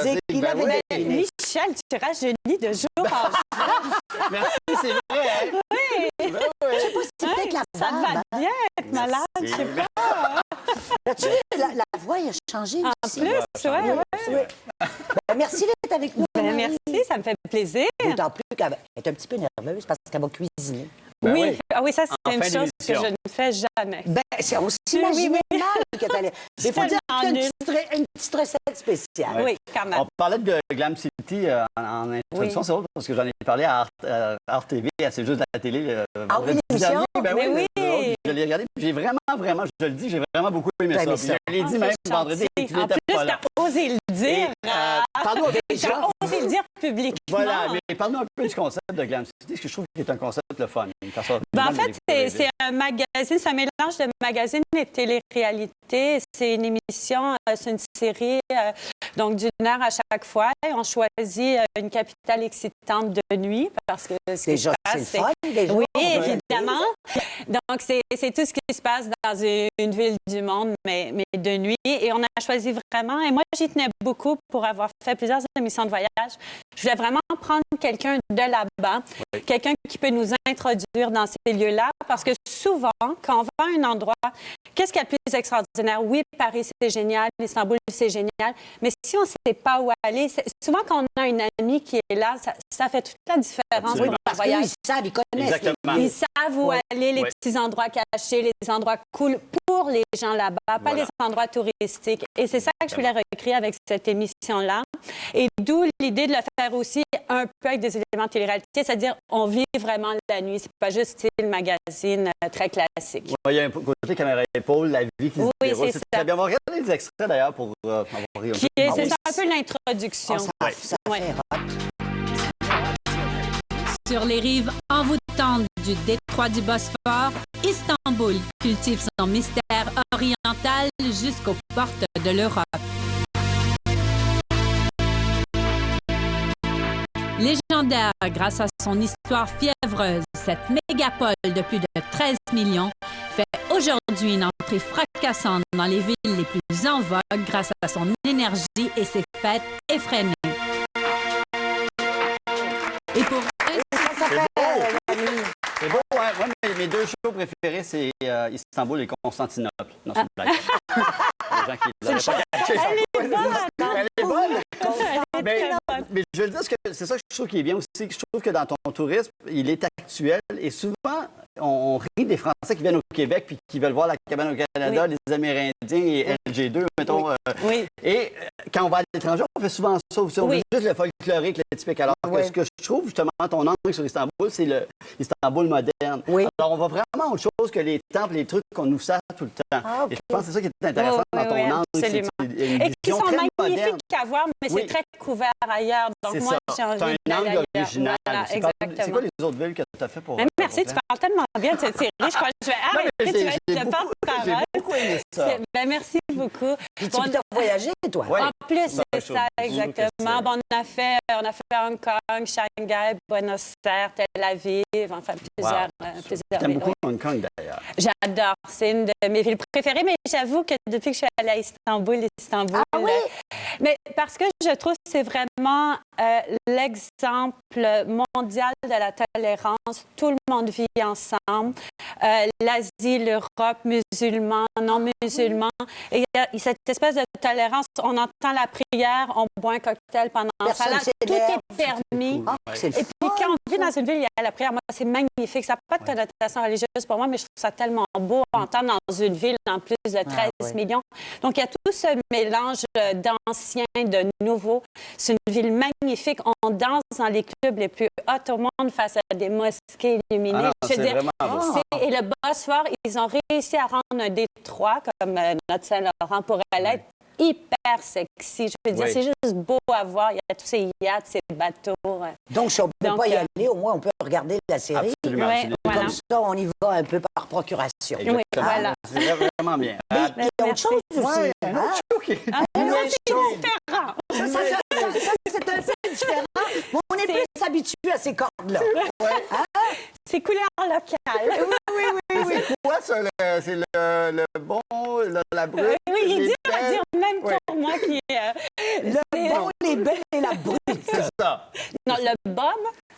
Musique, il Ben avait oui. deviné. Michel, tu rajeunis de jour en jour. Merci, c'est vrai. Hein? Oui. Ben oui. C'est peut-être la Ça te barbe, va hein? bien être malade, je sais pas. As-tu vu, la voix a changé En aussi. plus, ouais. Ben, merci d'être avec nous, Ben, Marie. merci, ça me fait plaisir. D'autant plus qu'elle est un petit peu nerveuse parce qu'elle va cuisiner. Ben oui. oui. Ah oui, ça, En c'est une fin chose que d'émission. je ne fais jamais. Ben, c'est aussi Oui, imaginé oui. mal que t'allais... Il faut dire tellement que nul. une petite recette spéciale. Oui, quand même. On parlait de Glam City en introduction, Oui. c'est drôle parce que j'en ai parlé à Art TV, c'est juste la télé. Ah oui, vendredi l'émission? dernier. Ben Mais oui, oui. je l'ai regardé. J'ai vraiment, je le dis, j'ai vraiment beaucoup aimé T'as ça. aimé Puis ça. Je l'ai dit Ah, même c'est vendredi, gentil. il En était plus, pas là. t'as osé le dire. Parle-nous un peu T'as osé le dire publiquement. Voilà, mais parle-nous un peu du concept de Glam City, ce que je trouve qui est un concept le fun. Une façon Ben, en visuelle fait, de découvrir c'est un magazine, c'est un mélange de magazine et de télé-réalité. C'est une émission, c'est une série, donc d'une heure à chaque fois. Et on choisit une capitale excitante de nuit parce que ce qui Déjà, se c'est passe, le fun, déjà. Oui, On veut évidemment. Donc, c'est tout ce qui se passe dans une ville du monde, mais de nuit. Et on a choisi vraiment, et moi, j'y tenais beaucoup pour avoir fait plusieurs émissions de voyage. Je voulais vraiment prendre quelqu'un de là-bas, quelqu'un qui peut nous introduire dans ces lieux-là, parce que souvent, quand on va à un endroit, qu'est-ce qu'il y a de plus extraordinaire? Oui, Paris, c'est génial, Istanbul, c'est génial, mais si on ne sait pas où aller, souvent quand on a une amie qui est là, ça fait toute la différence Absolument. pour le Parce qu'ils voyage. savent, ils connaissent. Exactement. Ils savent où Ouais. aller, les Ouais. petits endroits cachés, les endroits cool pour les gens là-bas, pas Voilà. les endroits touristiques. Et c'est ça que je voulais recréer avec cette émission-là. Et d'où l'idée de le faire aussi un peu avec des éléments de télé-réalité, c'est-à-dire on vit vraiment la nuit. C'est pas juste style magazine très classique. Ouais, il y a un côté caméra épaule, la vie qui se Oui, déroule. c'est C'est ça. très bien. On va regarder des extraits d'ailleurs pour avoir ri un peu. C'est oui. ça un peu l'introduction. Ça Ouais. fait hot. Sur les rives envoûtantes du détroit du Bosphore, Istanbul cultive son mystère oriental jusqu'aux portes de l'Europe. Légendaire grâce à son histoire fiévreuse, cette mégapole de plus de 13 millions fait aujourd'hui une entrée fracassante dans les villes les plus en vogue grâce à son énergie et ses fêtes effrénées. Et pour eux, Ça fait l'ami. C'est beau, hein? Moi, mes deux shows préférés, c'est Istanbul et Constantinople. Non, c'est une blague. Les gens qui l'auraient pas catché. Elle est bonne! Elle est bonne! Elle est très bonne. Mais je veux dire, c'est ça que je trouve qui est bien aussi. Que je trouve que dans ton tourisme, il est actuel et souvent, on rit des Français qui viennent au Québec puis qui veulent voir la cabane au Canada, les Amérindiens et LG2, mettons. Oui. Et quand on va à l'étranger, on fait souvent ça aussi. On Oui. veut juste le folklorique, le typique. Alors que ce que je trouve, justement, ton angle sur Istanbul, c'est l'Istanbul moderne. Oui. Alors, on va vraiment autre chose que les temples, les trucs qu'on nous sert tout le temps. Ah, OK. Et je pense que c'est ça qui est intéressant Oui, dans ton oui, angle. absolument. C'est une Et qui vision sont très magnifiques moderne. à voir, mais Oui. c'est très couvert ailleurs. Donc, C'est moi, ça. j'ai envie T'as un d'aller angle ailleurs. original. Voilà, C'est quoi exactement. les autres villes que tu as fait pour... Mais merci, tu parles tellement bien de cette série. Je crois que je vais arrêter, tu vas être le J'ai porte-parole. beaucoup aimé ça. Ben, merci beaucoup. Puis Bon, tu peux voyager, toi. Ouais. en plus, Ben, c'est je- ça, je- exactement. Bon, on a fait Hong Kong, Shanghai, Buenos Aires, Tel Aviv, enfin plusieurs J'aime villes. beaucoup Hong Kong, d'ailleurs. J'adore. C'est une de mes villes préférées, mais j'avoue que depuis que je suis allée à Istanbul, Ah oui? mais parce que je trouve que c'est vraiment l'exemple mondial de la tolérance. Tout le monde vit ensemble. L'Asie, l'Europe, musulmans, non musulmans. Et il y a cette espèce de tolérance. On entend la prière, on boit un cocktail pendant Personne ça. Tout s'énerve. est permis. Ah, c'est le Et puis, quand on vit dans une ville, il y a la prière. Moi, c'est magnifique. Ça n'a pas de connotation religieuse pour moi, mais je trouve ça tellement beau entendre dans une ville en plus de 13 oui. millions. Donc, il y a tout ce mélange d'anciens, de nouveaux. C'est une ville magnifique. On danse dans les clubs les plus hauts au monde face à des mosquées illuminées. Ah non, Je veux c'est dire, vraiment beau. et le Bosphore, ils ont réussi à rendre un détroit, comme notre Saint-Laurent pourrait l'être, hyper sexy. Je veux dire, Oui. c'est juste beau à voir. Il y a tous ces yachts, ces bateaux. Donc, si on ne peut Donc, pas y aller, au moins, on peut regarder la série. Absolument. Ouais, absolument. voilà. Comme ça, on y va un peu par procuration. Exactement. voilà. C'est vraiment bien. Mais il y a autre chose aussi. Ouais, un hein? autre show qui... Un autre chose. différent. Ça, c'est un peu différent. Mais on est plus habitué à ces cordes-là. C'est couleur locale. C'est quoi, ça? C'est le bon, la brune? Oui, il est les dur à belles? dire, même Oui. pour moi qui... Le bon, les le Bob.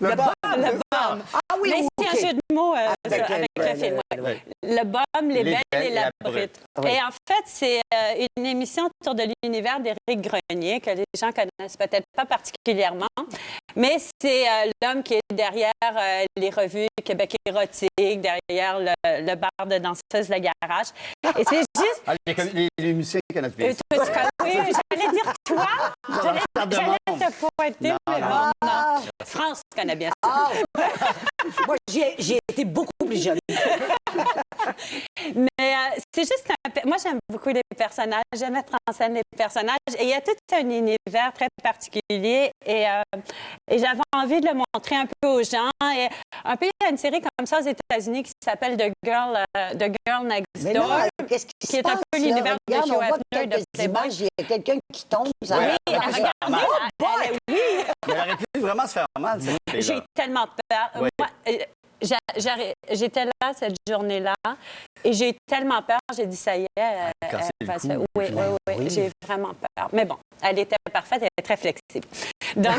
Le Bob, Le c'est Bob. ça. Ah oui, Mais c'est un jeu de mots avec le film. Ouais. ouais. Le Bob, les belles et la brute. Oui. Et en fait, c'est une émission autour de l'univers d'Éric Grenier que les gens connaissent peut-être pas particulièrement. Mais c'est l'homme qui est derrière les revues Québec érotique, derrière le bar de danseuse Le Garage. Et c'est juste... Ah, les musiciens connaissent bien. Oui, j'allais dire toi. J'allais te pointer, mais bon, non. France connaît bien ça. Ah, moi, j'ai été beaucoup plus jeune. Mais c'est juste moi, j'aime beaucoup les personnages. J'aime mettre en scène les personnages. Et il y a tout un univers très particulier. Et j'avais envie de le montrer un peu aux gens. Et un peu, il y a une série comme ça aux États-Unis qui s'appelle The Girl Next Mais Door. là, qu'est-ce qui qui se est un passe, peu là? l'univers de Regarde, Hugh on voit Hefner de quelques Playboy. images, il y a quelqu'un qui tombe. Ouais. Ça. Oui, elle regarde, mal. oui. Mais elle aurait pu vraiment se faire mal, cette J'ai fille-là. tellement peur. Oui. Moi, j'étais là cette journée-là et j'ai eu tellement peur. j'ai dit, ça y est. Casser le va cou. se- oui, j'ai vraiment peur. Mais bon, elle était parfaite, elle est très flexible. Donc,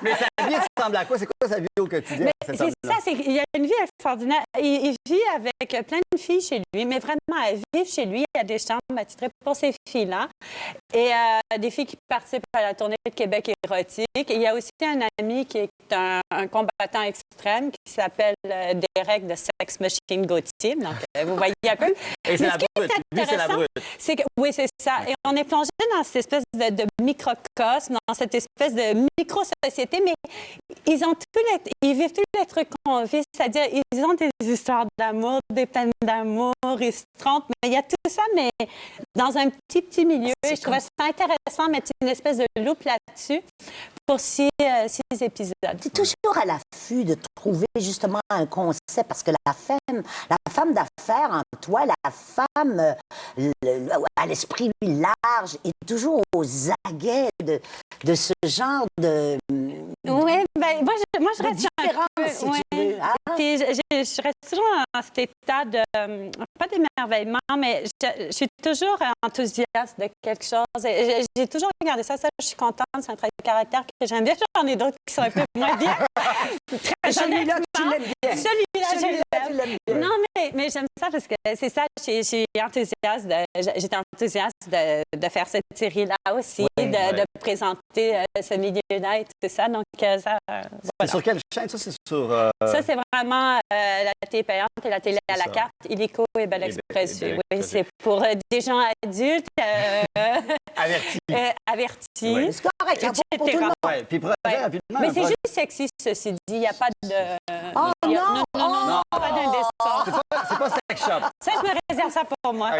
Mais sa vie ressemble à quoi? C'est quoi sa vie au quotidien? mais cet c'est homme-là? ça, il y a une vie extraordinaire. Il vit avec plein de filles chez lui, mais vraiment, elle vit chez lui. Il y a des chambres attitrées pour ces filles-là. Et des filles qui participent à la tournée de Québec érotique. Et il y a aussi un ami qui est un combattant extrême qui s'appelle Derek de Sex Machine Gauthier. Donc, vous voyez un peu. Et c'est Mais la ce qui est brute. Lui, c'est la intéressant, brute. c'est que, oui, c'est ça. Et on est plongé dans cette espèce de microcosme, dans cette espèce de micro-société, mais ils vivent tous les trucs qu'on vit, c'est-à-dire ils ont des histoires d'amour, des peines d'amour, ils se trompent, mais il y a tout ça, mais dans un petit milieu. Et je trouvais ça intéressant, mettre une espèce de loupe là-dessus pour 6 épisodes. Tu es toujours à l'affût de trouver justement un concept parce que la femme d'affaires en toi, la femme à l'esprit large est toujours aux aguets de ce genre de Oui, ben moi je de reste un différence, peu... si ouais. tu veux. Ah. Puis je reste toujours dans cet état de... pas d'émerveillement, mais je suis toujours enthousiaste de quelque chose. Et j'ai toujours regardé ça. Ça, je suis contente. C'est un trait de caractère que j'aime bien. J'en ai d'autres qui sont un peu moins bien. Celui-là, tu l'aimes bien. Celui-là, je tu l'aime. l'aimes bien. Non, mais j'aime ça parce que c'est ça. J'étais enthousiaste de faire cette série-là aussi, de présenter ce milieu-là et tout ça. Donc, ça... C'est voilà. sur quelle chaîne? Ça, c'est sur... Ça, c'est vraiment la télé payante et la télé à la ça. carte, illico et Bel Express. Bel Oui, Express. c'est pour des gens adultes, Averti. avertis. Ouais. C'est correct, hein, pour tout le monde. Oui, puis projet Ouais. rapidement. Mais un c'est projet- juste sexy, ceci dit. Il n'y a pas de... Oh, il y a- non! non, Oh! pas d'indécence. C'est pas sex shop. Ça, je me réserve ça pour moi.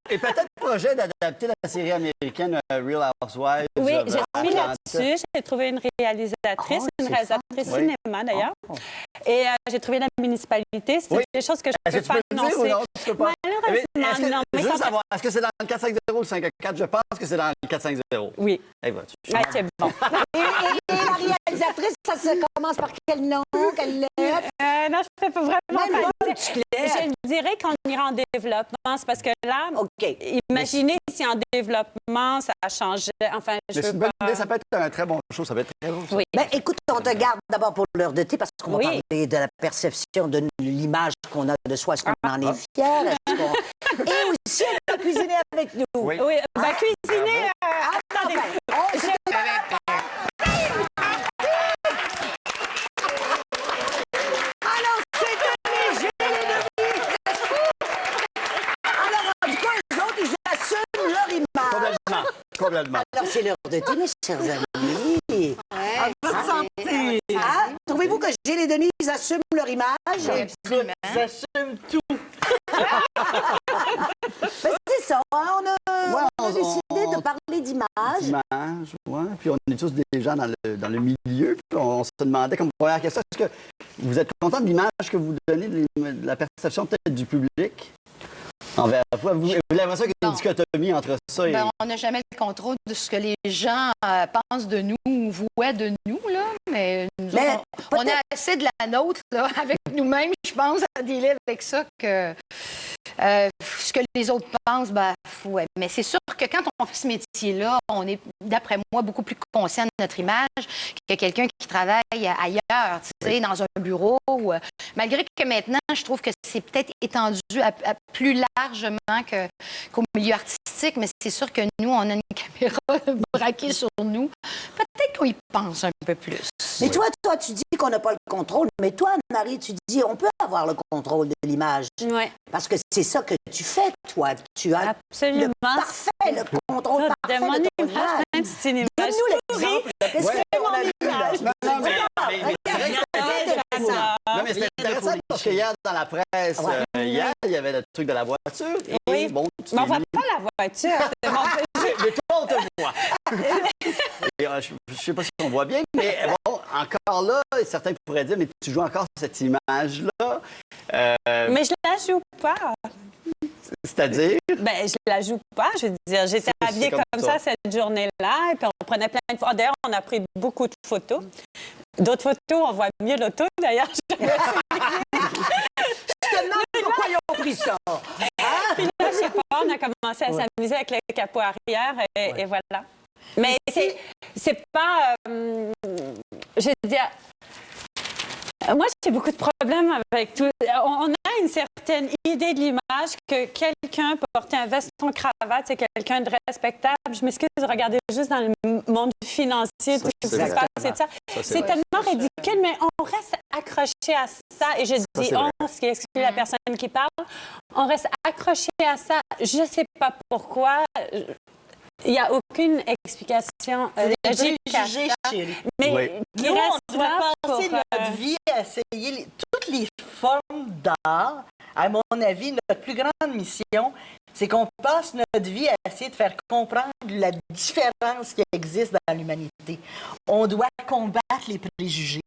Et peut-être projet d'adapter la série américaine Real Housewives. Oui, of je suis Atlanta. là-dessus. J'ai trouvé une réalisatrice, Oh, une c'est réalisatrice fun. cinéma d'ailleurs. Et j'ai trouvé la municipalité. C'est Oui. des choses que je Est-ce ne que peux tu pas peux le dire ou annoncer. non? Tu peux pas? Malheureusement, Est-ce que, non. Mais juste ça- savoir, est-ce que c'est dans le 450 ou le 54? Je pense que c'est dans le 450. Oui. Eh ben, tu- Ouais, c'est bon. Et la réalisatrice, ça se commence par quel nom, quelle lettre? Non, je ne peux pas vraiment Même pas pas le une dire. petite lettre. Je dirais qu'on ira en développement. C'est parce que là, OK. imaginez si en développement, ça a changé. Enfin, je Mais c'est veux une bonne pas... idée, ça peut être un très bon show, ça va être très bon. ça. Oui. Ben, écoute, on te garde d'abord pour l'heure de thé parce qu'on va Oui. parler de la perception de l'image qu'on a de soi. Est-ce qu'on en est fier? Et aussi, elle va cuisiner avec nous. Oui. Oui, ben, cuisiner... attendez. Enfin, alors, c'est donné, j'ai les devis. Alors, en tout cas, eux autres, ils assument leur image. Complètement. Alors, c'est l'heure de thé, mes chers amis. Votre santé! Ah, trouvez-vous que j'ai les Denise assument leur image? J'assume tout. Ben, c'est ça, hein, on a décidé de parler d'image. Image, ouais. Puis on est tous des gens dans le milieu. Puis on se demandait comme première question, est-ce que vous êtes content de l'image que vous donnez, de la perception peut-être du public envers vous? Vous avez l'impression qu'il y a une dichotomie entre ça et... Ben, on n'a jamais le contrôle de ce que les gens pensent de nous ou voient de nous, là. Mais nous Mais- autres, On a assez de la nôtre, là, avec nous-mêmes, je pense, à dealer avec ça que... ce que les autres pensent, ben, ouais. Mais c'est sûr que quand on fait ce métier-là, on est, d'après moi, beaucoup plus conscient de notre image que quelqu'un qui travaille ailleurs, tu sais, dans un bureau. Malgré que maintenant, je trouve que c'est peut-être étendu à plus largement qu'au milieu artistique, mais c'est sûr que nous, on a une caméra braquée sur nous. Peut-être qu'on y pense un peu plus. Mais toi, tu dis qu'on n'a pas le contrôle, mais toi, Anne-Marie, tu dis on peut avoir le contrôle de l'image. Oui. Parce que c'est ça que tu fais, toi. Tu as Absolument. le contrôle parfait de mon de ton image, image. même si c'est une image Donne-nous pourrie. l'exemple. Qu'est-ce Ouais. que on a vu, là? Non, mais c'est vrai que non, mais c'est intéressant parce que hier, dans la presse, hier, il y avait le truc de la voiture. Et Oui. bon, tu Mais on t'es voit mis- pas la voiture. C'est bon. Mais toi, on te voit. Et, je ne sais pas si on voit bien, mais bon, encore là, certains pourraient dire, mais tu joues encore cette image-là. Mais je la joue pas. C'est-à-dire, Ben, je la joue pas. Je veux dire, j'étais C'est habillée comme comme ça. ça cette journée-là, et puis on prenait plein de photos. D'ailleurs, on a pris beaucoup de photos. D'autres photos, on voit mieux l'auto, d'ailleurs. Je te demande pourquoi ils ont pris ça. Puis là, je sais pas, on a commencé à s'amuser avec le capot arrière, et voilà. Mais c'est pas... je veux dire... Moi, j'ai beaucoup de problèmes avec tout. On a une certaine idée de l'image que quelqu'un porter un veston-cravate, c'est quelqu'un de respectable. Je m'excuse de regarder juste dans le monde financier, tout ce qui se passe et ça. C'est tellement ridicule, mais on reste accroché à ça. Et je dis c'est on, vrai. ce qui exclut la personne qui parle. On reste accroché à ça. Je sais pas pourquoi. Il n'y a aucune explication logique à préjugés, ça. chérie. Mais Oui. qui Nous, reste on devrait là passer pour, notre vie à essayer toutes les formes d'art. À mon avis, notre plus grande mission, c'est qu'on passe notre vie à essayer de faire comprendre la différence qui existe dans l'humanité. On doit combattre les préjugés.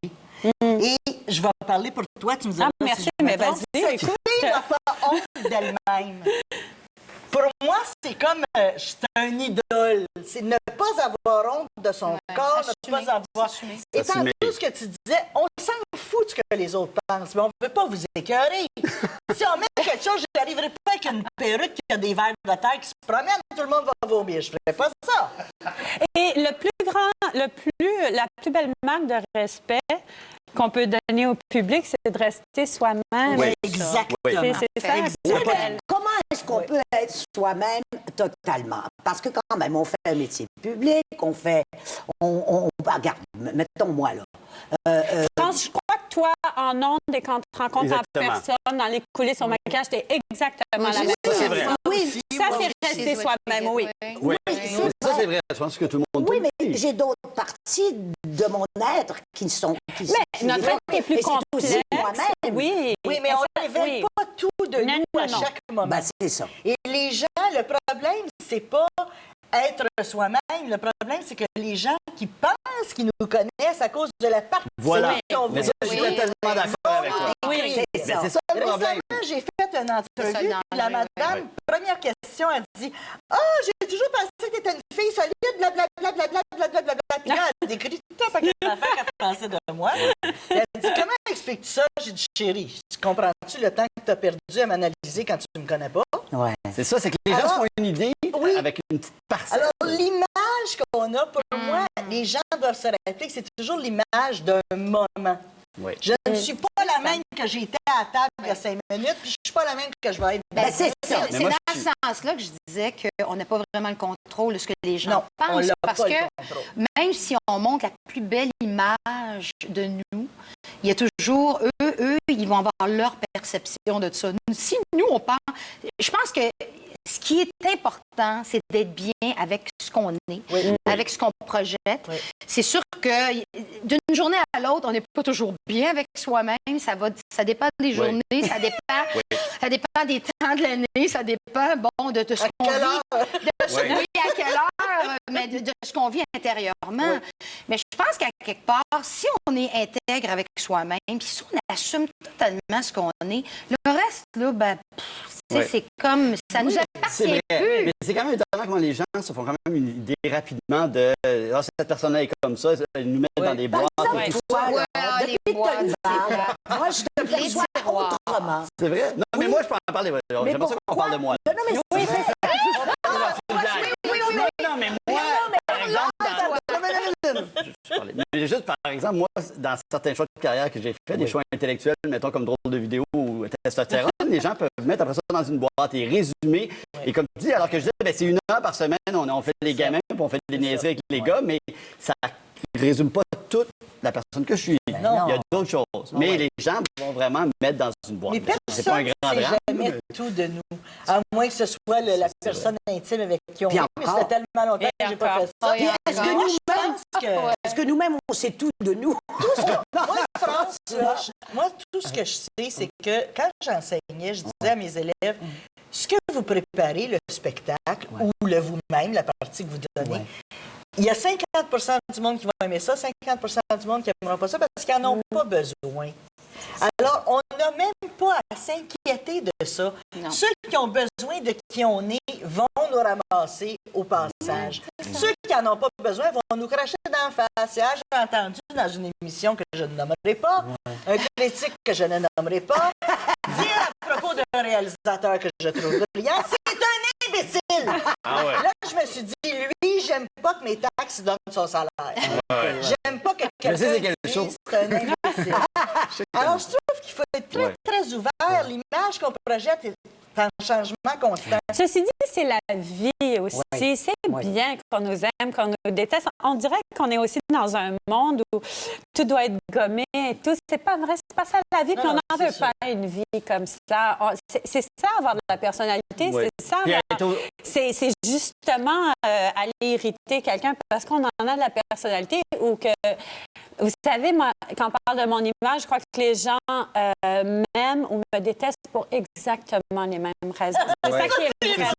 Et je vais parler pour toi, tu me diras Ah, merci, si je me mais trompe. vas-y, Cette fille n'a pas honte d'elle-même. Pour moi, c'est comme c'est un idole. C'est ne pas avoir honte de son corps, ne pas avoir. Et Assumer. tout ce que tu disais, on s'en fout de ce que les autres pensent, mais on ne veut pas vous écœurer. Si on met quelque chose, je n'arriverai pas avec une perruque qui a des vers de terre qui se promènent, tout le monde va vomir. Je ne ferai pas ça. Et la plus belle marque de respect qu'on peut donner au public, c'est de rester soi-même. Oui. Exactement. C'est ça. Mais comment est-ce qu'on peut être soi-même totalement? Parce que quand même, on fait un métier public, regarde, mettons moi, là. France, je crois que toi, en ondes et quand tu te rencontres en Exactement. personne, dans les coulisses, au maquillage, t'es exactement la même Ça, c'est chose. vrai. Oui, Ça, c'est rester soi-même, oui. Oui, ça, c'est vrai. Je pense que tout le monde oui, le mais dit. j'ai d'autres parties de mon être qui sont... Mais notre être est plus Et c'est aussi complexe. moi-même. Oui. Oui, mais on ne révèle Oui. pas tout de Non, nous à non, non. chaque moment. Ben, c'est ça. Et les gens, le problème, c'est pas être soi-même. Le problème, c'est que les gens qui pensent qu'ils nous connaissent à cause de la partie Voilà. qu'on Mais vous ça, je suis tellement d'accord avec toi. Oui. C'est Mais ça. c'est ça le problème. Récemment, j'ai fait une entrevue, ça, puis la oui, madame, première question, elle dit « Ah, j'ai toujours pensé que t'étais une fille solide, blablabla, blablabla, blablabla. » Puis là, elle décrit tout un paquet d'affaires qu'elle pensait de moi. Et elle dit « Comment expliques-tu ça? » J'ai dit « Chérie, comprends-tu le temps que t'as perdu à m'analyser quand tu me connais pas? » Ouais. C'est ça, c'est que les gens se font une idée avec une petite parcelle. Alors, l'image qu'on a, pour moi, les gens doivent se rappeler que c'est toujours l'image d'un moment. Oui. Je ne suis pas la même que j'étais à la table il y a 5 minutes, puis je suis pas la même que je vais être. Ben, c'est ça. C'est moi, dans je ce sens-là que je disais qu'on n'a pas vraiment le contrôle de ce que les gens Non, on pensent. l'a Parce pas le que contrôle. même si on montre la plus belle image de nous, il y a toujours, eux, ils vont avoir leur perception de ça. Si nous, on pense... Je pense que ce qui est important, c'est d'être bien avec ce qu'on est, avec ce qu'on projette. Oui. C'est sûr que d'une journée à l'autre, on n'est pas toujours bien avec soi-même. Ça dépend des journées, ça dépend des temps de l'année, ça dépend de ce qu'on quelle vit. heure? Oui, à quelle heure, mais de ce qu'on vit intérieurement. Mais je pense qu'à quelque part, si on est intègre avec soi-même, puis si on assume totalement ce qu'on est, le reste, là, Tu sais, Ouais. c'est comme... Ça nous C'est appartient vrai. plus. Mais c'est quand même étonnant comment les gens se font quand même une idée rapidement de ah, cette personne-là est comme ça, ils nous mettent dans des boîtes. Ouais. Toi, là, Ouais, depuis les que t'as une boîtes, barbe, moi, je te Les perçois tiroirs. autrement. C'est vrai? Non, mais moi, je peux en parler. J'aimerais ça qu'on parle de moi. Non, non, mais Oui, c'est ça. Non, mais moi, par exemple, mais juste, par exemple, moi, dans certains choix de carrière que j'ai fait, des choix intellectuels, mettons comme drôle de vidéo ou testostérone, les gens peuvent mettre après ça dans une boîte et résumer. Et comme tu dis, alors que je dis, ben, c'est 1 heure par semaine, on fait des gamins, puis on fait des niaiseries avec les gars, mais ça résume pas toute la personne que je suis. non. Il y a d'autres choses. Mais les gens vont vraiment mettre dans une boîte. Mais C'est pas un personne grand ne sait drame. jamais tout de nous. À moins que ce soit la personne intime avec qui on Puis est. Mais ça encore. fait tellement longtemps que j'ai pas encore. fait ça. Puis Est-ce que encore. nous-mêmes, que- est-ce que nous-mêmes, on sait tout de nous? Moi, France, là, moi, tout ce que je sais, c'est que quand j'enseignais, je disais à mes élèves, ce que vous préparez, le spectacle, ou le vous-même, la partie que vous donnez, il y a 50 du monde qui va aimer ça, 50 du monde qui n'aimeront pas ça parce qu'ils n'en ont pas besoin. Alors, on n'a même pas à s'inquiéter de ça. Non. Ceux qui ont besoin de qui on est vont nous ramasser au passage. Ceux qui n'en ont pas besoin vont nous cracher d'en face. Hier, j'ai entendu dans une émission que je ne nommerai pas, un critique que je ne nommerai pas, dire à propos d'un réalisateur que je trouve brillant, c'est un imbécile! Ah ouais. Là, je me suis dit, lui, j'aime pas que mes taxes donnent son salaire. J'aime pas que Je sais c'est quelqu'un quelque dise chose. c'est un imbécile. Alors, je trouve qu'il faut être très, très ouvert. L'image qu'on projette est en changement constant. Ceci dit, c'est la vie aussi. Ouais. C'est Ouais. bien qu'on nous aime, qu'on nous déteste. On dirait qu'on est aussi dans un monde où tout doit être gommé et tout. C'est pas vrai, c'est pas ça la vie. Puis Non, on n'en c'est veut sûr. pas une vie comme ça. C'est ça, avoir de la personnalité. Ouais. C'est ça, Puis avoir- être au- c'est justement aller irriter quelqu'un parce qu'on en a de la personnalité ou que... Vous savez, moi, quand on parle de mon image, je crois que les gens m'aiment ou me détestent pour exactement les mêmes raisons. C'est ça qui est vraiment...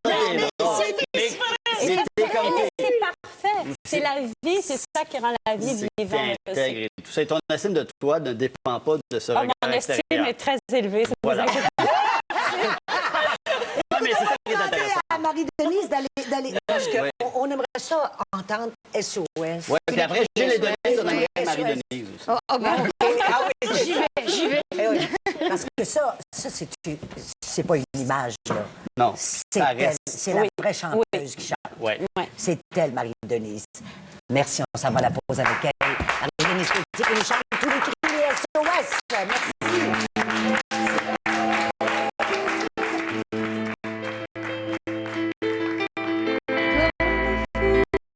Mais t'es comme Mais c'est parfait. C'est la vie, c'est ça qui rend la vie c'est vivante. intègre et tout ça. Et ton estime de toi ne dépend pas de ce regard Mon estime extérieur. est très élevée. C'est pour Voilà. ça que- Non, mais c'est ça qui est intéressant. À Marie-Denise d'aller parce Ouais. qu'on aimerait ça entendre SOS. Oui, puis après, j'ai les données, on aimerait Marie-Denise aussi. Oh, bon, Ah oui, j'y vais. Eh oui. Parce que ça c'est pas une image, là. Non, C'est ça elle, reste. c'est la Oui. vraie chanteuse qui chante. Ouais. C'est elle, Marie-Denise. Merci, on s'en va à la pause avec elle. Marie-Denise Cloutier qui nous chante tous les cris.